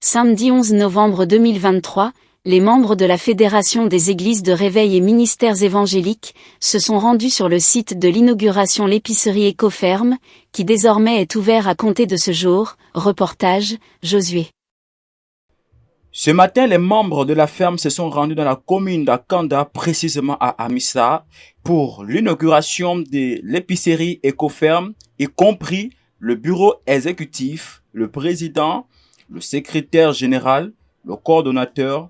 Samedi 11 novembre 2023, les membres de la Fédération des Églises de Réveil et Ministères Évangéliques se sont rendus sur le site de l'inauguration l'épicerie Écoferme, qui désormais est ouvert à compter de ce jour. Reportage, Josué. Ce matin, les membres de la ferme se sont rendus dans la commune d'Akanda, précisément à Amissa, pour l'inauguration de l'épicerie Écoferme, y compris le bureau exécutif, le président, le secrétaire général, le coordonnateur.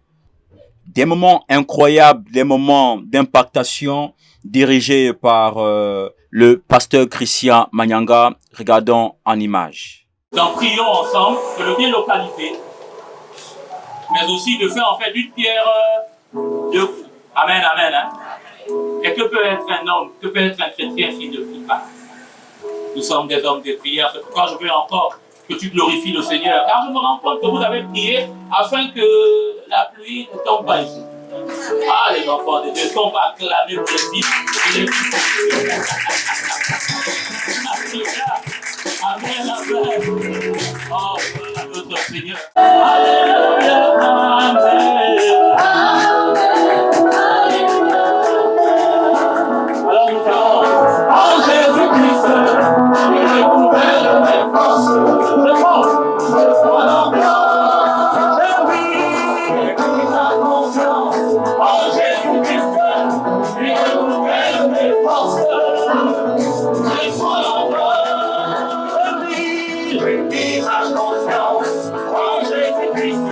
Des moments incroyables, des moments d'impactation dirigés par le pasteur Christian Manyanga. Regardons en image. Donc prions ensemble de le délocaliser, mais aussi de faire en fait une pierre deux coups. Amen, amen. Hein? Et que peut être un homme, que peut être un chrétien s'il ne prie pas? Nous sommes des hommes de prière, c'est pourquoi je veux encore que tu glorifies le Seigneur. Car je me rends compte que vous avez prié afin que la pluie ne tombe pas ici. Ah, les enfants de Dieu, ne sont pas acclamés pour le Fils. Amen, amen. Oh, voilà notre Seigneur. Alléluia, amen. Alors nous allons en Jésus-Christ, il renouvelle mes forces. Je prends l'ambiance, oui, la conscience. En Jésus-Christ, il renouvelle mes forces. Je prends l'ambiance, oui, la conscience. En Jésus-Christ,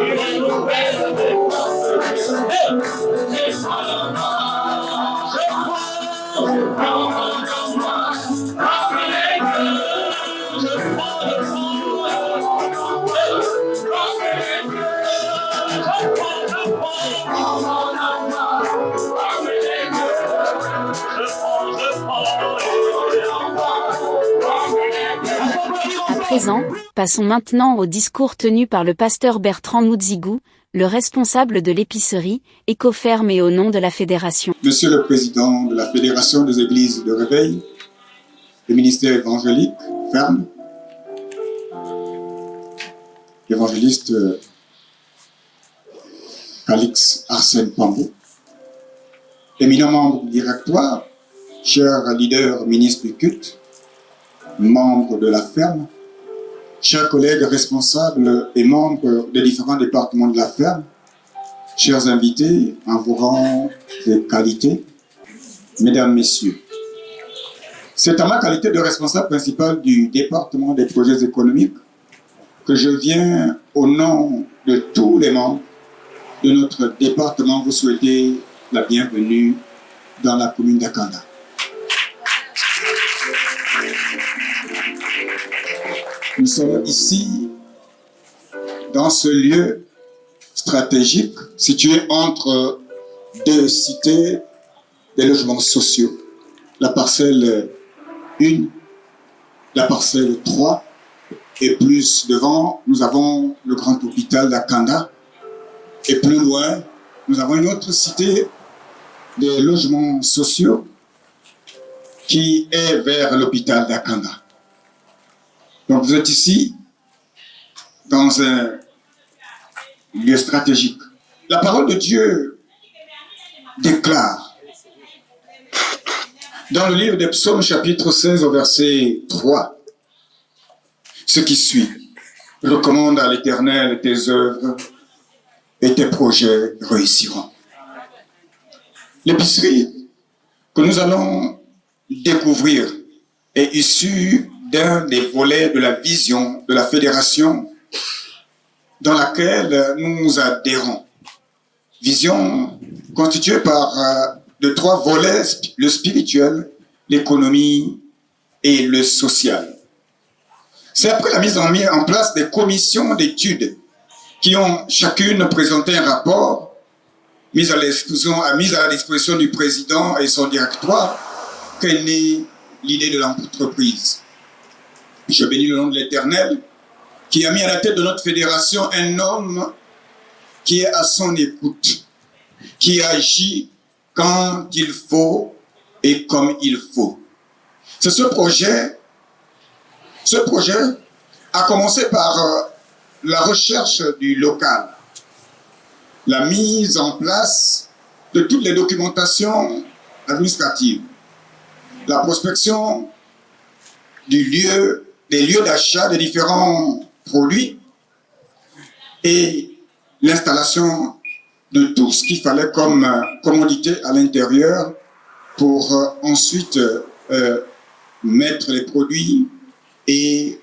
il renouvelle mes forces. Je prends l'ambiance. À présent, passons maintenant au discours tenu par le pasteur Bertrand Moudzigou, le responsable de l'épicerie Écoferme et au nom de la Fédération. Monsieur le Président de la Fédération des Églises de Réveil, le ministère évangélique, ferme, l'évangéliste Calix Arsène Pambou, éminents membres du directoire, chers leaders ministres du culte, membres de la ferme, chers collègues responsables et membres des différents départements de la ferme, chers invités en vos rangs et qualités, mesdames, messieurs, c'est à ma qualité de responsable principal du département des projets économiques que je viens, au nom de tous les membres de notre département, vous souhaiter la bienvenue dans la commune d'Akanda. Nous sommes ici, dans ce lieu stratégique, situé entre deux cités des logements sociaux. La parcelle 1, la parcelle 3, et plus devant, nous avons le grand hôpital d'Akanda. Et plus loin, nous avons une autre cité des logements sociaux qui est vers l'hôpital d'Akanda. Donc vous êtes ici dans un lieu stratégique. La parole de Dieu déclare dans le livre des Psaumes chapitre 16 au verset 3 ce qui suit. Recommande à l'Éternel tes œuvres et tes projets réussiront. L'épicerie que nous allons découvrir est issue d'un des volets de la vision de la fédération dans laquelle nous adhérons. Vision constituée par de trois volets, le spirituel, l'économie et le social. C'est après la mise en place des commissions d'études qui ont chacune présenté un rapport mis à la disposition du président et son directoire qu'est née l'idée de l'entreprise. Je bénis le nom de l'Éternel qui a mis à la tête de notre fédération un homme qui est à son écoute, qui agit quand il faut et comme il faut. C'est ce projet a commencé par la recherche du local, la mise en place de toutes les documentations administratives, la prospection des lieux d'achat des différents produits et l'installation de tout ce qu'il fallait comme commodité à l'intérieur pour ensuite mettre les produits et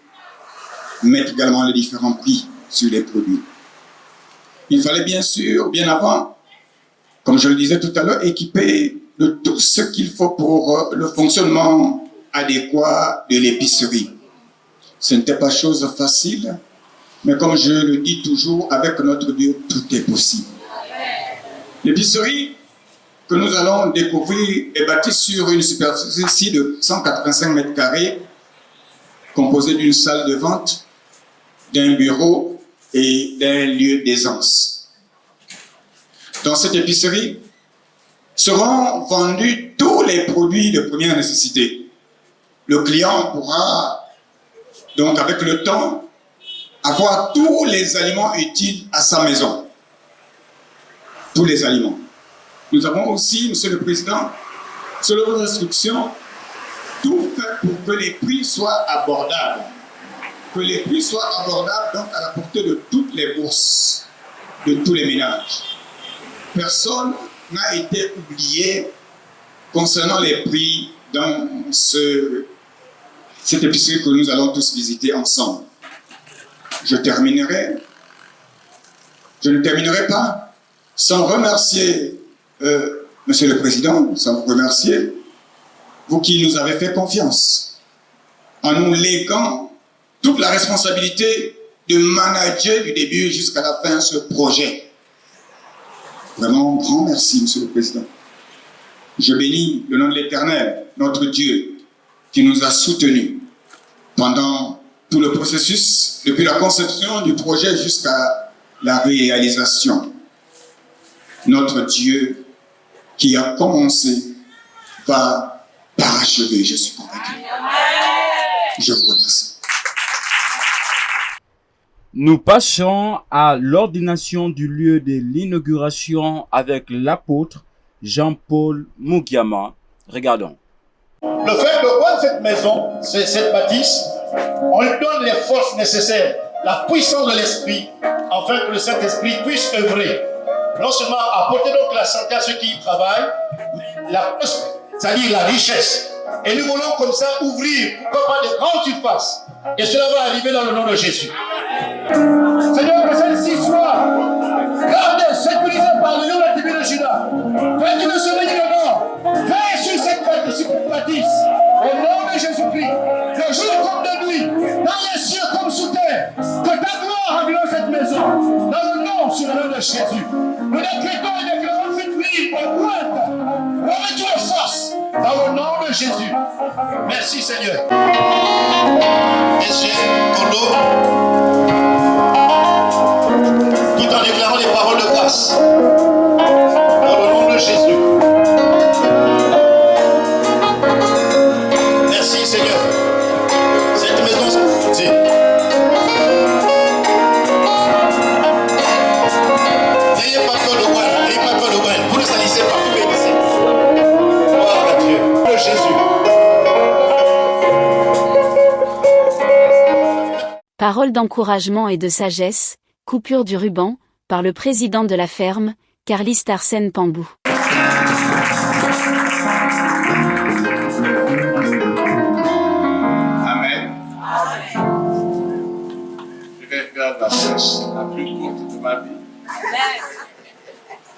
mettre également les différents prix sur les produits. Il fallait bien sûr, bien avant, comme je le disais tout à l'heure, équiper de tout ce qu'il faut pour le fonctionnement adéquat de l'épicerie. Ce n'était pas chose facile, mais comme je le dis toujours, avec notre Dieu, tout est possible. L'épicerie que nous allons découvrir est bâtie sur une superficie de 185 mètres carrés, composée d'une salle de vente, d'un bureau et d'un lieu d'aisance. Dans cette épicerie seront vendus tous les produits de première nécessité. Le client pourra donc avec le temps avoir tous les aliments utiles à sa maison. Tous les aliments. Nous avons aussi, Monsieur le Président, selon vos instructions, tout fait pour que les prix soient abordables. Que les prix soient abordables, donc à la portée de toutes les bourses, de tous les ménages. Personne n'a été oublié concernant les prix dans cette épicerie que nous allons tous visiter ensemble. Je ne terminerai pas sans remercier Monsieur le Président, sans vous remercier, vous qui nous avez fait confiance, en nous léguant toute la responsabilité de manager du début jusqu'à la fin ce projet. Vraiment, grand merci, Monsieur le Président. Je bénis le nom de l'Éternel, notre Dieu, qui nous a soutenus pendant tout le processus, depuis la conception du projet jusqu'à la réalisation. Notre Dieu qui a commencé va parachever, je suis convaincu. Je vous remercie. Nous passons à l'ordination du lieu de l'inauguration avec l'apôtre Jean-Paul Mugiama. Regardons. Le fait de voir cette maison, cette bâtisse, on lui donne les forces nécessaires, la puissance de l'Esprit, afin que le Saint-Esprit puisse œuvrer. Non seulement apporter donc la santé à ceux qui y travaillent, c'est-à-dire la richesse. Et nous voulons comme ça ouvrir, pourquoi pas, de grandes surfaces. Et cela va arriver dans le nom de Jésus. Seigneur, que celle-ci soit gardée, sécurisée par le nom de la tribu de Juda. Que tu ne se réjouis dedans. Veille sur cette bâtisse. Au nom de Jésus-Christ. De jour comme de nuit. Dans les cieux comme sous terre. Que ta gloire environne cette maison. Dans le nom, sur le nom de Jésus. Nous décrétons et déclarons cette vie en pointe. Remets-toi en force. Dans le nom de Jésus. Merci Seigneur. Messieurs, Kondo. Tout en déclarant les paroles de grâce. Dans le nom de Jésus. Merci Seigneur. Cette maison s'est n'ayez pas peur de moi. N'ayez pas peur de moi. Vous ne salissez pas. Vous bénissez. Gloire à Dieu. De Jésus. Paroles d'encouragement et de sagesse, coupure du ruban, par le président de la ferme, Carliste Arsène Pambou. Amen. Je vais faire la prêche la plus courte de ma vie.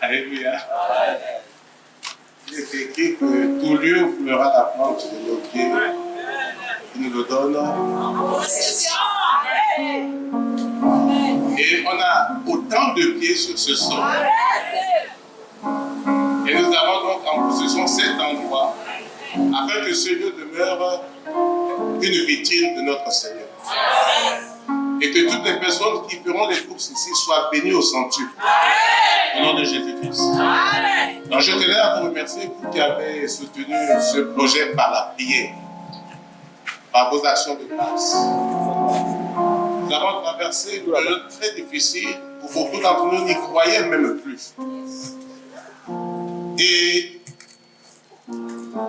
Alléluia. Il est écrit que tout lieu fera la plante de nos pieds. Il nous le donne. Et on a autant de pieds sur ce sol. Et nous avons donc en possession cet endroit afin que ce lieu demeure une vitrine de notre Seigneur. Et que toutes les personnes qui feront les courses ici soient bénies au centuple. Au nom de Jésus-Christ. Donc je tenais à vous remercier, vous qui avez soutenu ce projet par la prière, par vos actions de grâce. Nous avons traversé une période très difficile où beaucoup d'entre nous n'y croyaient même plus. Et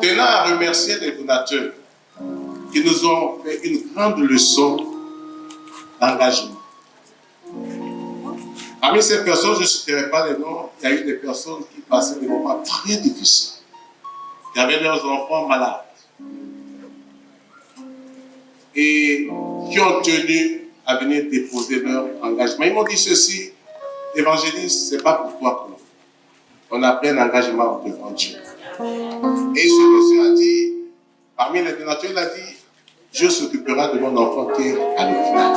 tenant à remercier les donateurs qui nous ont fait une grande leçon d'engagement. Parmi ces personnes, je ne citerai pas les noms, il y a eu des personnes qui passaient des moments très difficiles, qui avaient leurs enfants malades et qui ont tenu à venir déposer leur engagement. Ils m'ont dit ceci, évangéliste, ce n'est pas pour toi qu'on le fait. On a pris un engagement devant Dieu. Et ce monsieur a dit, parmi les donateurs, il a dit, Dieu s'occupera de mon enfant qui est à l'hôpital.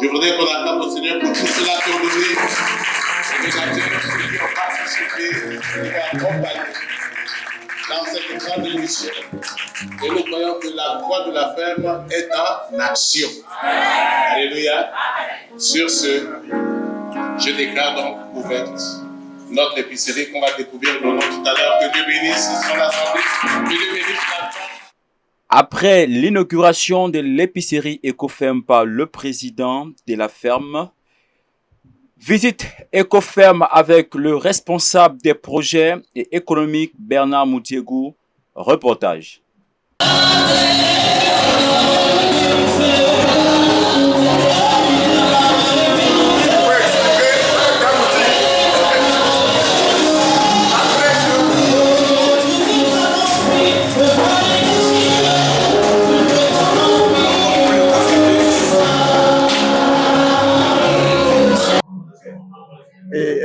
Je voudrais qu'on acclame au Seigneur pour tout cela qui ont donné, les donateurs, ceux qui ont participé, qui ont accompagné dans cette grande mission. Et nous croyons que la voie de la ferme est en action. Alléluia. Sur ce, je déclare donc ouverte notre épicerie qu'on va découvrir le nom tout à l'heure. Que Dieu bénisse son assemblée. Que Dieu bénisse la femme. Après l'inauguration de l'épicerie Ecoferm par le président de la ferme, visite Ecoferm avec le responsable des projets et économiques Bernard Moutiegou, reportage.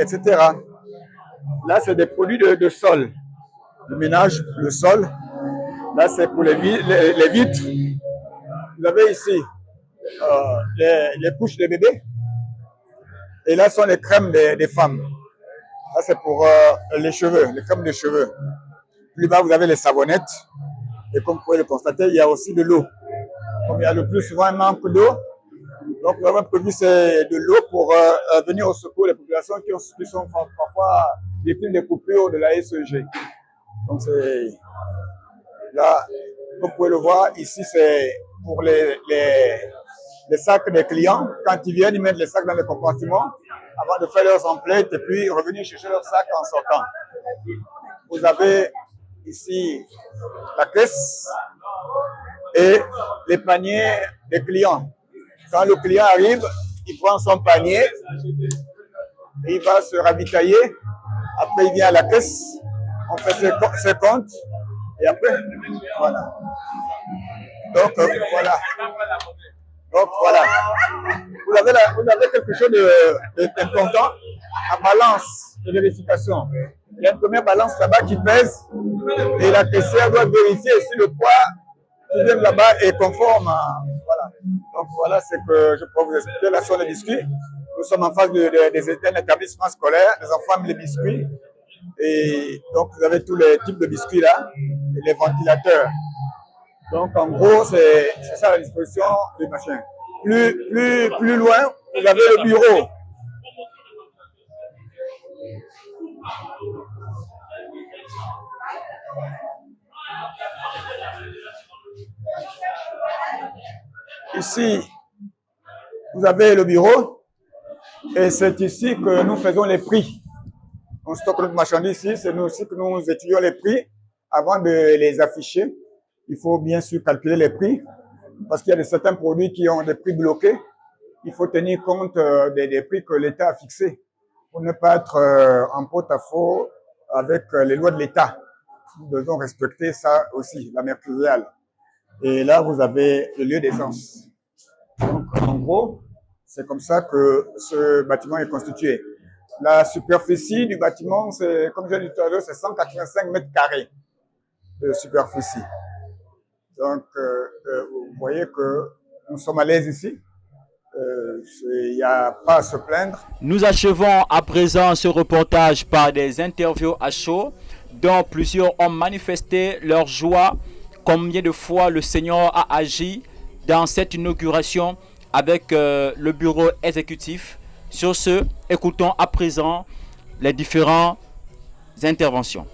Etc. Là, c'est des produits de sol, de ménage, le sol. Là, c'est pour les vitres. Vous avez ici les couches des bébés. Et là, sont les crèmes des femmes. Là, c'est pour les cheveux, les crèmes de cheveux. Plus bas, vous avez les savonnettes. Et comme vous pouvez le constater, il y a aussi de l'eau. Comme il y a le plus souvent un manque d'eau, donc, nous avons prévu de l'eau pour venir au secours des populations qui sont parfois victimes des coupures de la SEG. Donc, c'est là, comme vous pouvez le voir, ici, c'est pour les sacs des clients. Quand ils viennent, ils mettent les sacs dans les compartiments avant de faire leurs emplettes et puis revenir chercher leurs sacs en sortant. Vous avez ici la caisse et les paniers des clients. Quand le client arrive, il prend son panier, et il va se ravitailler. Après, il vient à la caisse, on fait ses comptes, et après, voilà. Donc, voilà. Donc, voilà. Vous avez quelque chose d'important, la balance de vérification. Il y a une première balance là-bas qui pèse, et la caissière doit vérifier si le poids qui vient là-bas est conforme à... Voilà. Donc voilà ce que je peux vous expliquer. Là, sur les biscuits, nous sommes en face d'un établissement scolaire, les enfants aiment les biscuits. Et donc vous avez tous les types de biscuits là, et les ventilateurs. Donc en gros, c'est ça la disposition des machins. Plus loin, vous avez le bureau. Ici, vous avez le bureau et c'est ici que nous faisons les prix. On stocke notre marchandise ici, c'est nous aussi que nous étudions les prix avant de les afficher. Il faut bien sûr calculer les prix parce qu'il y a certains produits qui ont des prix bloqués. Il faut tenir compte des prix que l'État a fixés pour ne pas être en porte-à-faux avec les lois de l'État. Nous devons respecter ça aussi, la mercuriale. Et là, vous avez le lieu d'essence. Donc, en gros, c'est comme ça que ce bâtiment est constitué. La superficie du bâtiment, c'est, comme je l'ai dit tout à l'heure, c'est 185 mètres carrés de superficie. Donc, vous voyez que nous sommes à l'aise ici. Il n'y a pas à se plaindre. Nous achevons à présent ce reportage par des interviews à chaud, dont plusieurs ont manifesté leur joie. Combien de fois le Seigneur a agi dans cette inauguration avec le bureau exécutif. Sur ce, écoutons à présent les différentes interventions.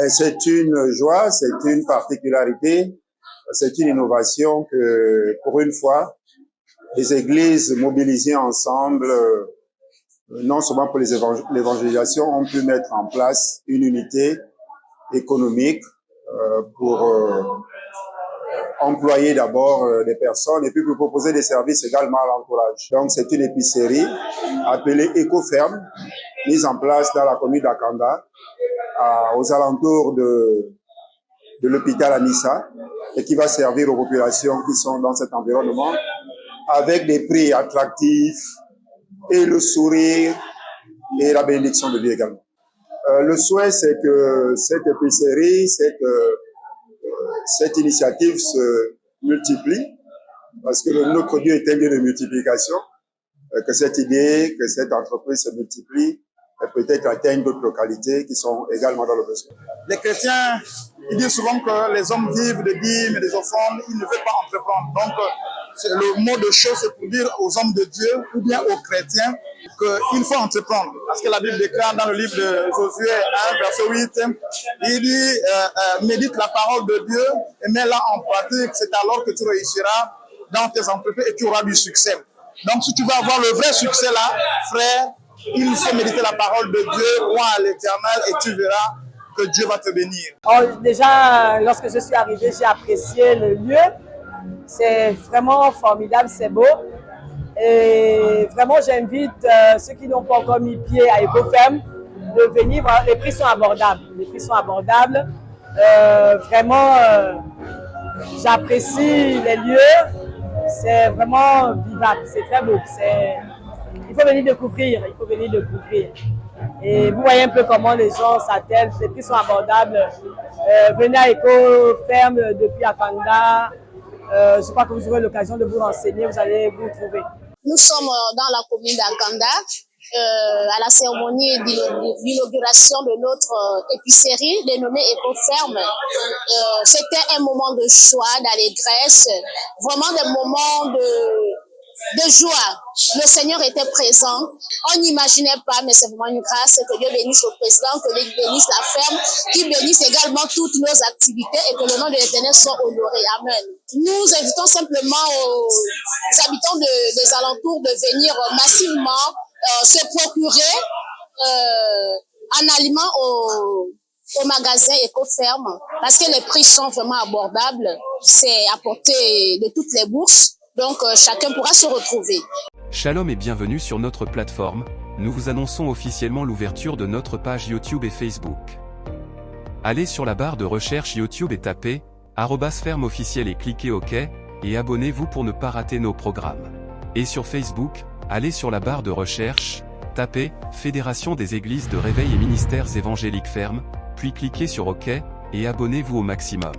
C'est une joie, c'est une particularité, c'est une innovation que, pour une fois, les églises mobilisées ensemble, non seulement pour l'évangélisation, ont pu mettre en place une unité économique pour employer d'abord des personnes et puis pour proposer des services également à l'entourage. Donc c'est une épicerie appelée Ecoferme, mise en place dans la commune d'Akanda, aux alentours de l'hôpital Amissa, et qui va servir aux populations qui sont dans cet environnement avec des prix attractifs et le sourire et la bénédiction de Dieu également. Le souhait, c'est que cette épicerie, cette initiative se multiplie, parce que notre Dieu est un Dieu de multiplication, que cette idée, que cette entreprise se multiplie, et peut-être atteigne d'autres localités qui sont également dans le besoin. Les chrétiens, ils disent souvent que les hommes vivent de dîmes et des offrandes, ils ne veulent pas entreprendre. Donc, le mot de chose, c'est pour dire aux hommes de Dieu ou bien aux chrétiens qu'il faut entreprendre. Parce que la Bible déclare dans le livre de Josué 1, verset 8, il dit médite la parole de Dieu et mets-la en pratique. C'est alors que tu réussiras dans tes entreprises et tu auras du succès. Donc, si tu veux avoir le vrai succès là, frère, il faut méditer la parole de Dieu, croire à l'Éternel et tu verras que Dieu va te bénir. Déjà, lorsque je suis arrivée, j'ai apprécié le lieu. C'est vraiment formidable, c'est beau. Et vraiment, j'invite ceux qui n'ont pas encore mis pied à Ecoferme de venir. Les prix sont abordables. Les prix sont abordables. Vraiment, j'apprécie les lieux. C'est vraiment vivable. C'est très beau. Il faut venir découvrir. Il faut venir découvrir. Et vous voyez un peu comment les gens s'attellent. Les prix sont abordables. Venez à Ecoferme depuis Akanda. Je crois que vous aurez l'occasion de vous renseigner. Vous allez vous trouver. Nous sommes dans la commune d'Akanda à la cérémonie d'inauguration de notre épicerie dénommée Ecoferme. C'était un moment de joie, d'allégresse, vraiment des moments de joie. Le Seigneur était présent. On n'imaginait pas, mais c'est vraiment une grâce. Que Dieu bénisse le président, que Dieu bénisse la ferme, qu'il bénisse également toutes nos activités et que le nom de l'Éternel soit honoré. Amen. Nous invitons simplement aux habitants des alentours de venir massivement se procurer un aliment au magasin Ecoferme parce que les prix sont vraiment abordables. C'est à portée de toutes les bourses. Donc, chacun pourra se retrouver. Shalom et bienvenue sur notre plateforme. Nous vous annonçons officiellement l'ouverture de notre page YouTube et Facebook. Allez sur la barre de recherche YouTube et tapez @ferme officiel et cliquez OK, et abonnez-vous pour ne pas rater nos programmes. Et sur Facebook, allez sur la barre de recherche, tapez Fédération des Églises de Réveil et Ministères Évangéliques Ferme, puis cliquez sur OK, et abonnez-vous au maximum.